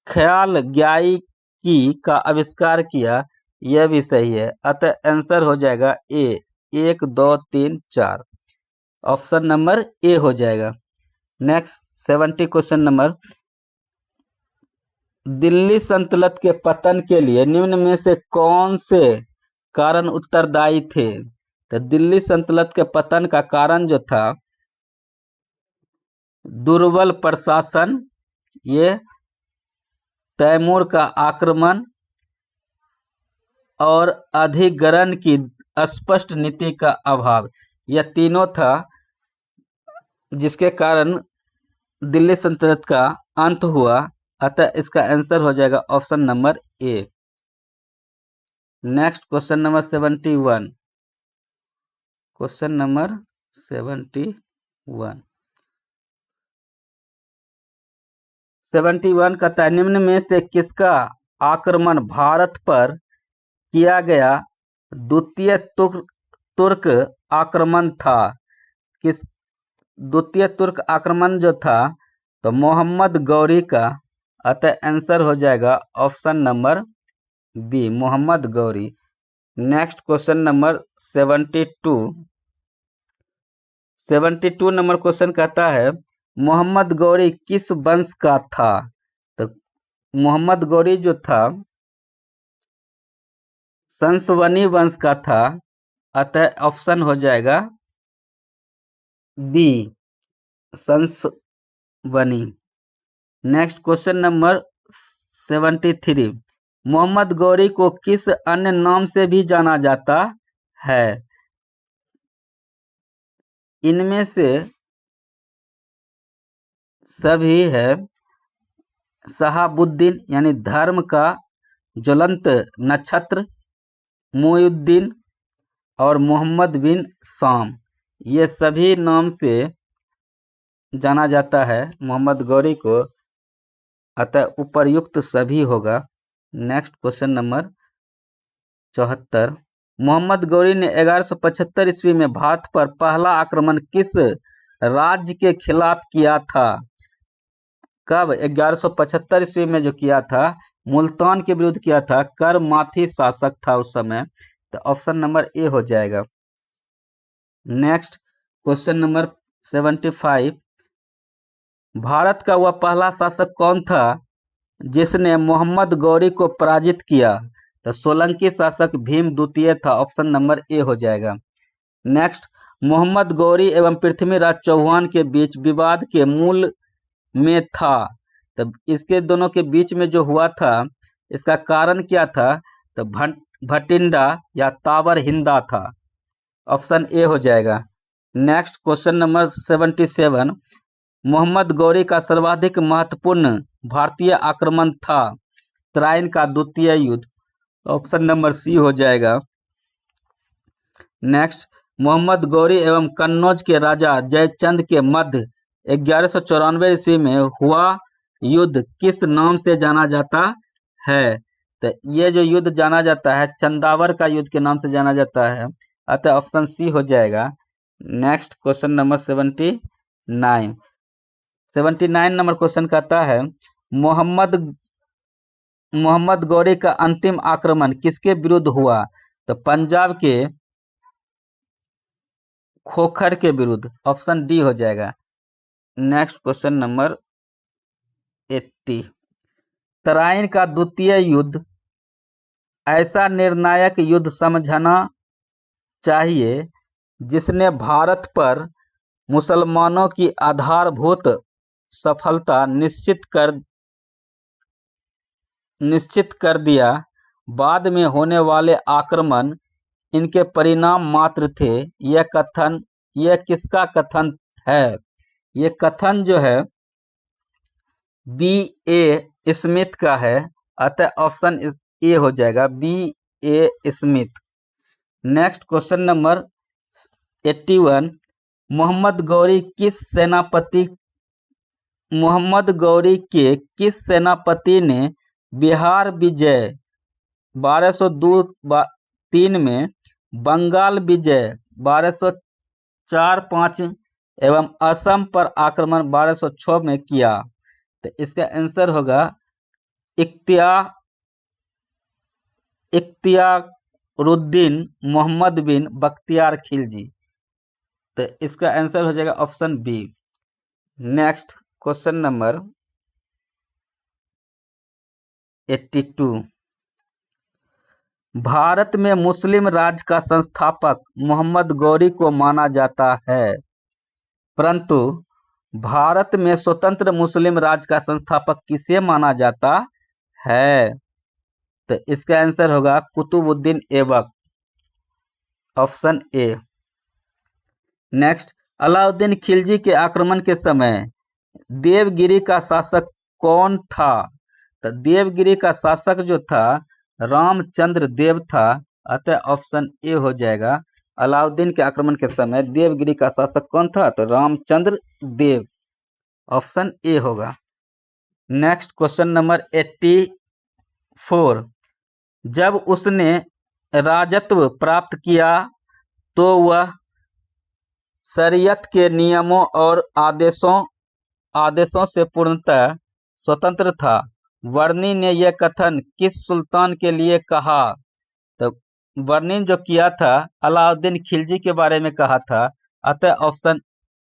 ख्याल गायकी का आविष्कार किया, यह भी सही है, अतः आंसर हो जाएगा ए, 1 2 3 4। ऑप्शन नंबर ए हो जाएगा। नेक्स्ट 70 क्वेश्चन नंबर, दिल्ली सल्तनत के पतन के लिए निम्न में से कौन से कारण उत्तरदायी थे? तो दिल्ली सल्तनत के पतन का कारण जो था, दुर्बल प्रशासन, ये तैमूर का आक्रमण और अधिग्रहण की स्पष्ट नीति का अभाव, यह तीनों था जिसके कारण दिल्ली सल्तनत का अंत हुआ। अतः इसका आंसर हो जाएगा option number A. Next question number 71, question number 71 कहता है, निम्न में से किसका आक्रमण भारत पर किया गया द्वितीय तुर्क आक्रमण था? किस द्वितीय तुर्क आक्रमण जो था, तो मोहम्मद गौरी का। अतः आंसर हो जाएगा option number B, Mohammad Ghori. Next question number 72 number question कहता है, मोहम्मद गौरी किस वंश का था? तो मोहम्मद गौरी जो था संसवनी वंश का था। अतः ऑप्शन हो जाएगा बी, संसवनी। Next question number 73, Mohammad Ghori को किस अन्य नाम से भी जाना जाता है? इनमें से सभी है शहाबुद्दीन यानी धर्म का ज्वलंत नक्षत्र, मुइनुद्दीन और मोहम्मद बिन शाम, ये सभी नाम से जाना जाता है मोहम्मद गौरी को। अतः उपरयुक्त सभी होगा। Next question number 74, Mohammad Ghori ने 1175 ईस्वी में भारत पर पहला आक्रमण किस राज्य के खिलाफ किया था? कब? 1175 ईस्वी में जो किया था, मुल्तान के विरुद्ध किया था। करमाथी शासक था उस समय। तो ऑप्शन नंबर ए हो जाएगा। नेक्स्ट क्वेश्चन नंबर 75, भारत का वह पहला शासक कौन था जिसने मोहम्मद गौरी को पराजित किया? तो सोलंकी शासक भीम द्वितीय था। ऑप्शन नंबर ए हो जाएगा। नेक्स्ट, मोहम्मद गौरी एवं पृथ्वीराज चौहान के बीच विवाद के मूल में था, तब इसके दोनों के बीच में जो हुआ था, इसका कारण क्या था? तो भटिंडा या तावर हिंदा था। ऑप्शन ए हो जाएगा। Next question number 77, Mohammad Ghori का सर्वाधिक महत्वपूर्ण भारतीय आक्रमण था तराइन का द्वितीय युद्ध। ऑप्शन नंबर सी हो जाएगा। नेक्स्ट, मोहम्मद गौरी एवं कन्नौज के राजा जयचंद के मध्य 1194 ईस्वी में हुआ युद्ध किस नाम से जाना जाता है? तो ये जो युद्ध जाना जाता है, चंदावर का युद्ध के नाम से जाना जाता है। अतः ऑप्शन सी हो जाएगा। Next question number 79 number question कहता है, मोहम्मद गौरी का अंतिम आक्रमण किसके विरुद्ध हुआ? तो पंजाब के खोखर के विरुद्ध। ऑप्शन डी हो जाएगा। नेक्स्ट क्वेश्चन नंबर 80, तराइन का द्वितीय युद्ध ऐसा निर्णायक युद्ध समझना चाहिए जिसने भारत पर मुसलमानों की आधारभूत सफलता निश्चित कर दिया। बाद में होने वाले आक्रमण इनके परिणाम मात्र थे। यह किसका कथन है? यह कथन जो है बी ए स्मिथ का है। अतः ऑप्शन ए हो जाएगा, V A Smith. Next question number 81, Mohammad Ghori के किस सेनापति ने बिहार विजय 1203 में, बंगाल विजय 1204-5 एवं असम पर आक्रमण 1206 में किया? तो इसका आंसर होगा इख्तियारुद्दीन मोहम्मद बिन बख्तियार खिलजी। तो इसका आंसर हो जाएगा option B. Next question number 82। Bharat में मुस्लिम राज का संस्थापक मोहम्मद गौरी को माना जाता है, परंतु भारत में स्वतंत्र मुस्लिम राज का संस्थापक किसे माना जाता है? तो इसका आंसर होगा Qutubuddin Aibak, option A. Next, Alauddin Khilji के आक्रमण के समय देवगिरी का शासक कौन था? तो देवगिरी का शासक जो था रामचंद्र देव था, अतः ऑप्शन ए हो जाएगा। अलाउद्दीन के आक्रमण के समय देवगिरी का शासक कौन था? तो रामचंद्र देव, ऑप्शन ए होगा। Next question number 84। जब उसने राजत्व प्राप्त किया तो वह शरीयत के नियमों और आदेशों से पूर्णतः स्वतंत्र था। वर्णी ने यह कथन किस सुल्तान के लिए कहा? तो वर्णन जो किया था अलाउद्दीन खिलजी के बारे में कहा था, अतः ऑप्शन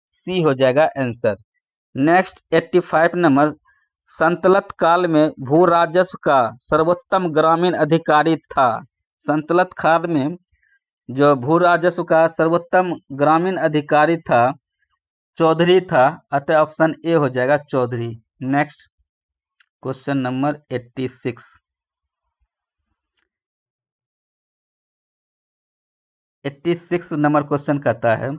सी हो जाएगा आंसर। नेक्स्ट 85 नंबर, संतलत काल में भू राजस्व का सर्वोत्तम ग्रामीण अधिकारी था। संतलत काल में जो भू राजस्व का सर्वोत्तम ग्रामीण अधिकारी था चौधरी था, अतः ऑप्शन ए हो जाएगा Chaudhary. Next question number 86। 86 number question कहता है,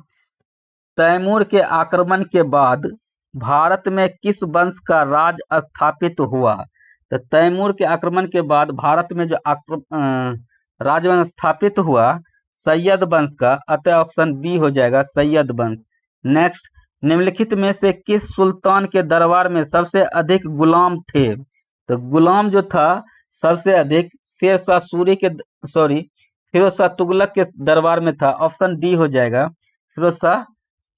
तैमूर के आक्रमण के बाद भारत में किस वंश का राज स्थापित हुआ? तो तैमूर के आक्रमण के बाद भारत में जो राजवंश स्थापित हुआ सैयद वंश का, अतः ऑप्शन बी हो जाएगा सैयद वंश। नेक्स्ट, निम्नलिखित में से किस सुल्तान के दरबार में सबसे अधिक गुलाम थे? तो गुलाम जो था सबसे अधिक शेरशाह सूरी के फिरोज शाह तुगलक के दरबार में था, ऑप्शन डी हो जाएगा फिरोज शाह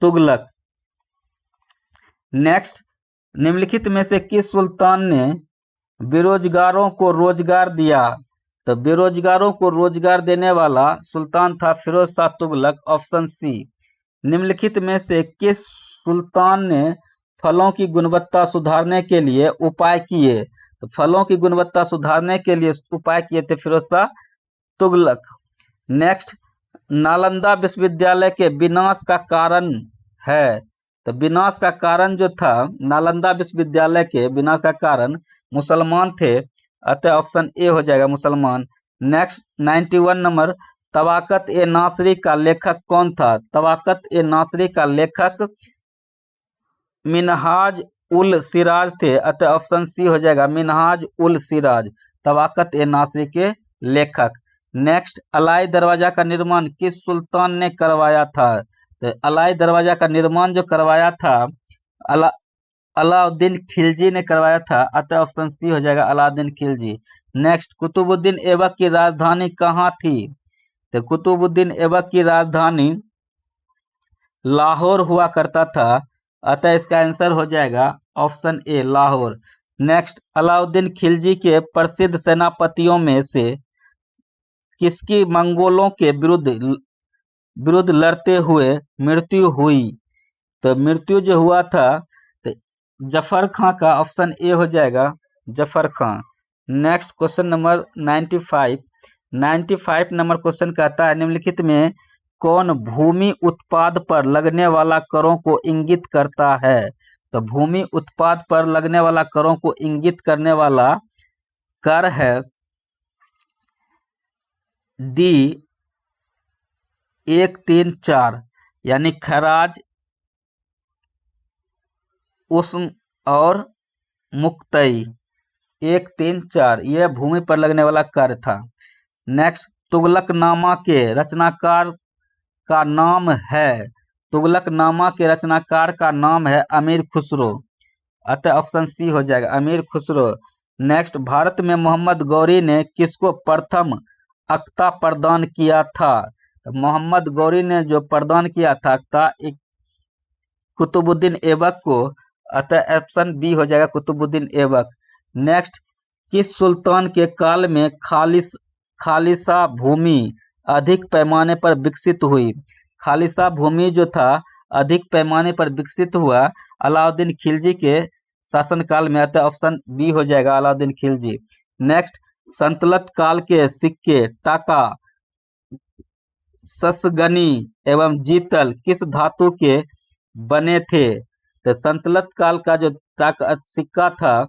तुगलक। नेक्स्ट, निम्नलिखित में से किस सुल्तान ने बेरोजगारों को रोजगार दिया? तो बेरोजगारों को रोजगार देने वाला सुल्तान था फिरोज शाह तुगलक, ऑप्शन सी। निम्नलिखित में से किस सुल्तान ने फलों की गुणवत्ता सुधारने के लिए उपाय किए? तो फलों की गुणवत्ता सुधारने के लिए उपाय किए थे फिरोज शाह तुगलक। नेक्स्ट, नालंदा विश्वविद्यालय के विनाश का कारण है। तो विनाश का कारण जो था नालंदा विश्वविद्यालय के विनाश का कारण मुसलमान थे, अतः ऑप्शन ए हो जाएगा मुसलमान। नेक्स्ट 91 नंबर, तबाकत ए नासरी का लेखक कौन था? तबाकत ए नासरी का लेखक मिनहाज उल सिराज थे, अतः ऑप्शन सी हो जाएगा मिनहाज उल सिराज, तबाकत ए नासरी के लेखक। नेक्स्ट, अलाई दरवाजा का निर्माण किस सुल्तान ने करवाया था? तो अलाई दरवाजा का निर्माण जो करवाया था अलाउद्दीन खिलजी ने करवाया था, अतः ऑप्शन सी हो जाएगा अलाउद्दीन खिलजी। नेक्स्ट, कुतुबुद्दीन ऐबक की राजधानी कहाँ थी? तो कुतुबुद्दीन ऐबक की राजधानी लाहौर हुआ करता था, अतः इसका आंसर हो जाएगा ऑप्शन ए लाहौर। नेक्स्ट, अलाउद्दीन खिलजी के प्रसिद्ध सेनापतियों में से किसकी मंगोलों के विरुद्ध लड़ते हुए मृत्यु हुई? तो मृत्यु जो हुआ था तो जफर खां का, ऑप्शन ए हो जाएगा Zafar Khan. Next question number 95 number question कहता है, निम्नलिखित में कौन भूमि उत्पाद पर लगने वाला करों को इंगित करता है? तो भूमि उत्पाद पर लगने वाला करों को इंगित करने वाला कर है डी 1, 3, 4, यानी खराज, उस्म और मुक्तई। 1, 3, 4 यह भूमि पर लगने वाला कर था। नेक्स्ट, तुगलकनामा के रचनाकार का नाम है? तुगलकनामा के रचनाकार का नाम है अमीर खुसरो, अतः ऑप्शन सी हो जाएगा अमीर खुसरो। नेक्स्ट, भारत में मोहम्मद गौरी ने किसको प्रथम अख्ता प्रदान किया था? तो मोहम्मद गौरी ने जो प्रदान किया था अख्ता कुतुबुद्दीन ऐबक को, अतः ऑप्शन बी हो जाएगा कुतुबुद्दीन ऐबक। नेक्स्ट, किस सुल्तान के काल में खालिसा भूमि अधिक पैमाने पर विकसित हुई? खालिसा भूमि जो था अधिक पैमाने पर विकसित हुआ अलाउद्दीन खिलजी के शासनकाल में, अतः ऑप्शन बी हो जाएगा अलाउद्दीन खिलजी। नेक्स्ट, संतलत काल के सिक्के टाका, ससगनी एवं जीतल किस धातु के बने थे? तो संतलत काल का जो सिक्का था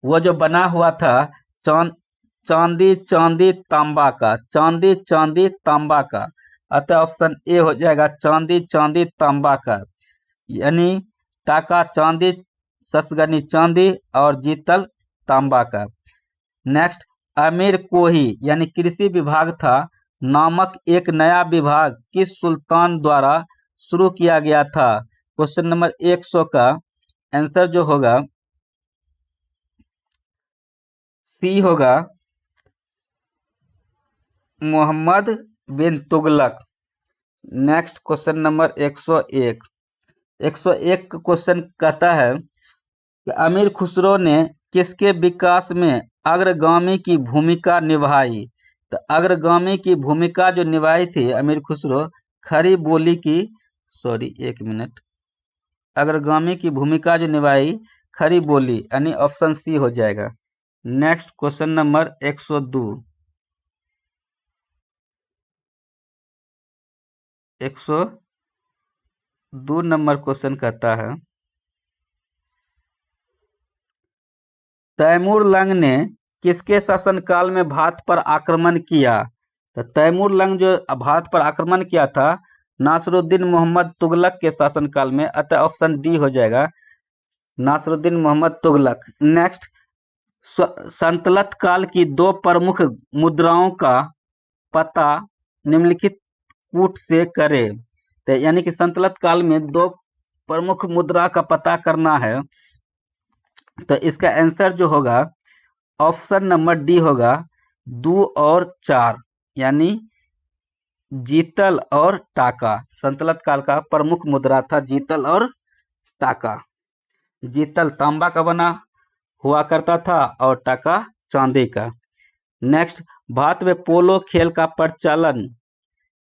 वो जो बना हुआ था चांदी चांदी तांबा का, चांदी चांदी तांबा का, अतः ऑप्शन ए हो जाएगा चांदी चांदी तांबा का, यानी टाका चांदी, ससगनी चांदी और जीतल तांबा का। नेक्स्ट, अमीर कोही यानी कृषि विभाग था नामक एक नया विभाग किस सुल्तान द्वारा शुरू किया गया था? क्वेश्चन नंबर 100 का आंसर जो होगा सी होगा Mohammad bin Tughlaq. Next question number 101। 101 का क्वेश्चन कहता है कि अमीर खुसरो ने किसके विकास में अग्रगामी की भूमिका निभाई? तो अग्रगामी की भूमिका जो निभाई थी अमीर खुसरो खरी बोली की, एक मिनट, अग्रगामी की भूमिका जो निभाई खरी बोली, यानी ऑप्शन सी हो जाएगा। Next question number 102। 102 number question कहता है तैमूर लंग ने किसके शासनकाल में भारत पर आक्रमण किया? तो तैमूर लंग जो भारत पर आक्रमण किया था नासरुद्दीन मोहम्मद तुगलक के शासनकाल में, अतः ऑप्शन डी हो जाएगा नासरुद्दीन मोहम्मद तुगलक। नेक्स्ट, संतलत काल की दो प्रमुख मुद्राओं का पता निम्नलिखित कूट से करें। तो यानी कि संतलत काल में दो प्रमुख मुद्रा का पता करना है, तो इसका आंसर जो होगा ऑप्शन नंबर डी होगा 2 और 4, यानी जीतल और टाका। संतलत काल का प्रमुख मुद्रा था जीतल और टाका। जीतल तांबा का बना हुआ करता था और टाका चांदी का। नेक्स्ट, भारत में पोलो खेल का प्रचलन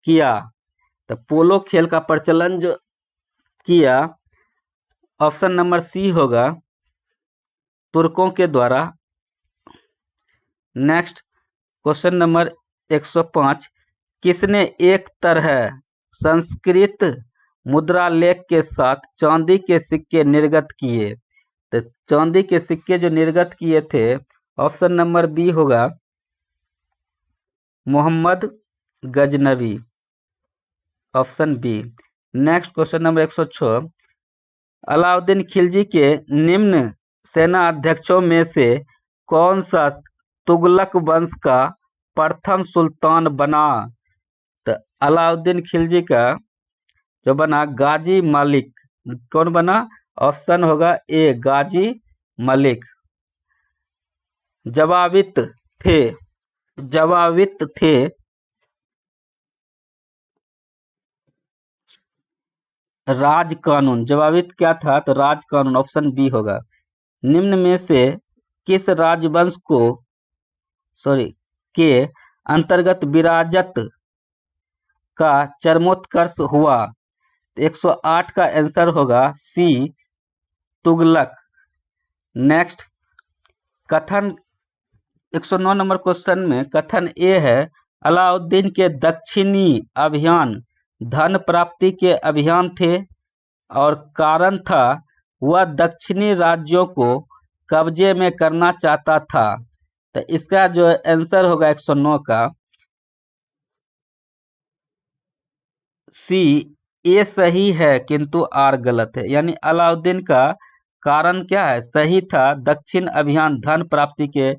किया? तो पोलो खेल का प्रचलन जो किया ऑप्शन नंबर सी होगा तुर्कों के द्वारा। Next question number 105। किसने एक तरह संस्कृत मुद्रा लेख के साथ चांदी के सिक्के निर्गत किए? तो चांदी के सिक्के जो निर्गत किए थे ऑप्शन नंबर बी होगा Mohammad Ghaznavi, option B. Next question number 106। Alauddin Khilji के निम्न सेना अध्यक्षों में से कौन सा तुगलक वंश का प्रथम सुल्तान बना? तो अलाउद्दीन खिलजी का जो बना गाजी मलिक, कौन बना? ऑप्शन होगा ए गाजी मलिक। जवाबित थे राज कानून। जवाबित क्या था? तो राज कानून, ऑप्शन बी होगा। निम्न में से किस राजवंश के अंतर्गत विराजत का चरमोत्कर्ष हुआ? तो 108 का आंसर होगा सी तुगलक। नेक्स्ट कथन 109 नंबर क्वेश्चन में कथन ए है अलाउद्दीन के दक्षिणी अभियान धन प्राप्ति के अभियान थे और कारण था वह दक्षिणी राज्यों को कब्जे में करना चाहता था। तो इसका जो आंसर होगा 109 का सी ए सही है किंतु आर गलत है, यानी अलाउद्दीन का कारण क्या है? सही था, दक्षिण अभियान धन प्राप्ति के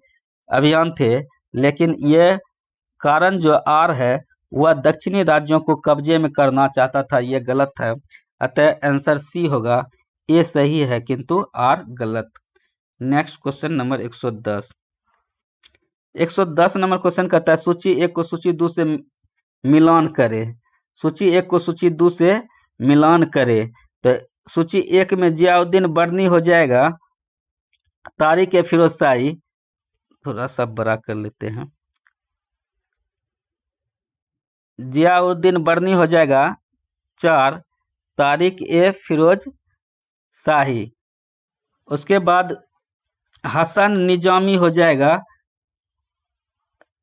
अभियान थे, लेकिन यह कारण जो आर है वह दक्षिणी राज्यों को कब्जे में करना चाहता था, यह गलत है। अतः आंसर सी होगा, ए सही है किंतु आर गलत। Next question number 110। 110 number question कहता है सूची 1 को सूची 2 से मिलान करे। सूची 1 को सूची 2 से मिलान करे। तो सूची 1 में जियाउद्दीन बर्नी हो जाएगा, तारिक ए फिरोज शाही, थोड़ा सा बड़ा कर लेते हैं, जियाउद्दीन बर्नी हो जाएगा 4, तारिक ए फिरोज शाही। उसके बाद हसन निजामी हो जाएगा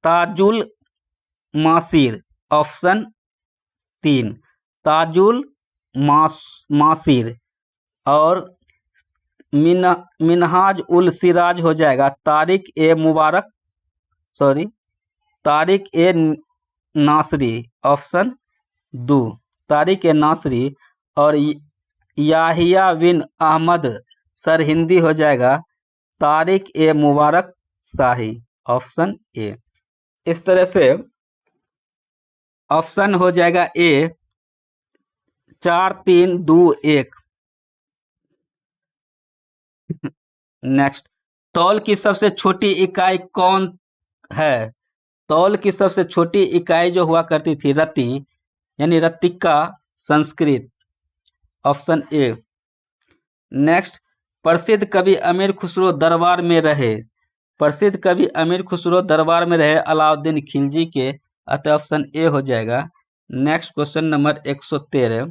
ताजुल मासिर, ऑप्शन 3 ताजुल मासिर। और मिनहाज उल सिराज हो जाएगा तारिक ए नासरी, ऑप्शन 2 तारिक ए नासरी। और याहिया बिन अहमद सरहिंदी हो जाएगा तारिक ए मुबारक शाही, ऑप्शन ए। इस तरह से ऑप्शन हो जाएगा ए 4, 3, 2, 1। नेक्स्ट, तौल की सबसे छोटी इकाई कौन है? तौल की सबसे छोटी इकाई जो हुआ करती थी रति, यानी Ratika Sanskrit, option A. Next, प्रसिद्ध कवि अमीर खुसरो दरबार में रहे। प्रसिद्ध कवि अमीर खुसरो दरबार में रहे अलाउद्दीन खिलजी के, अतः ऑप्शन ए हो जाएगा। नेक्स्ट क्वेश्चन नंबर 113,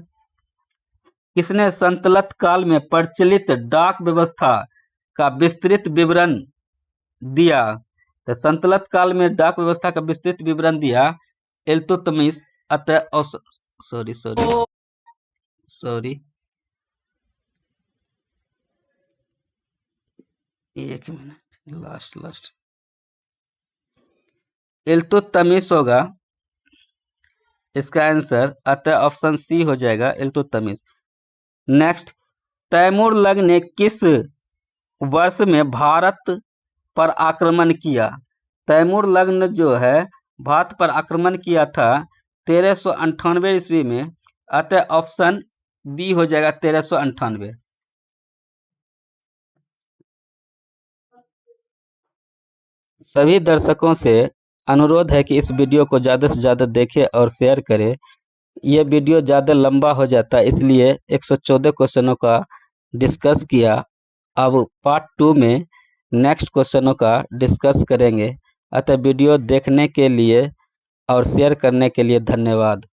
किसने सल्तनत काल में प्रचलित डाक व्यवस्था का विस्तृत विवरण दिया? तो सल्तनत काल में डाक व्यवस्था का विस्तृत विवरण दिया इल्तुतमिश, अतः सॉरी एक मिनट, लास्ट इल्तुतमिश होगा इसका आंसर, अतः ऑप्शन सी हो जाएगा इल्तुतमिश। नेक्स्ट, तैमूरलंग ने किस वर्ष में भारत पर आक्रमण किया? तैमूरलंग जो है भारत पर आक्रमण किया था 1398 ईस्वी में, अतः ऑप्शन बी हो जाएगा 1398। सभी दर्शकों से अनुरोध है कि इस वीडियो को ज़्यादा से ज़्यादा देखें और शेयर करें। यह वीडियो ज़्यादा लंबा हो जाता है, इसलिए 114 क्वेश्चनों का डिस्कस किया। अब पार्ट 2 में नेक्स्ट क्वेश्चनों का डिस्कस करेंगे। अतः वीडियो देखने के लिए और शेयर करने के लिए धन्यवाद।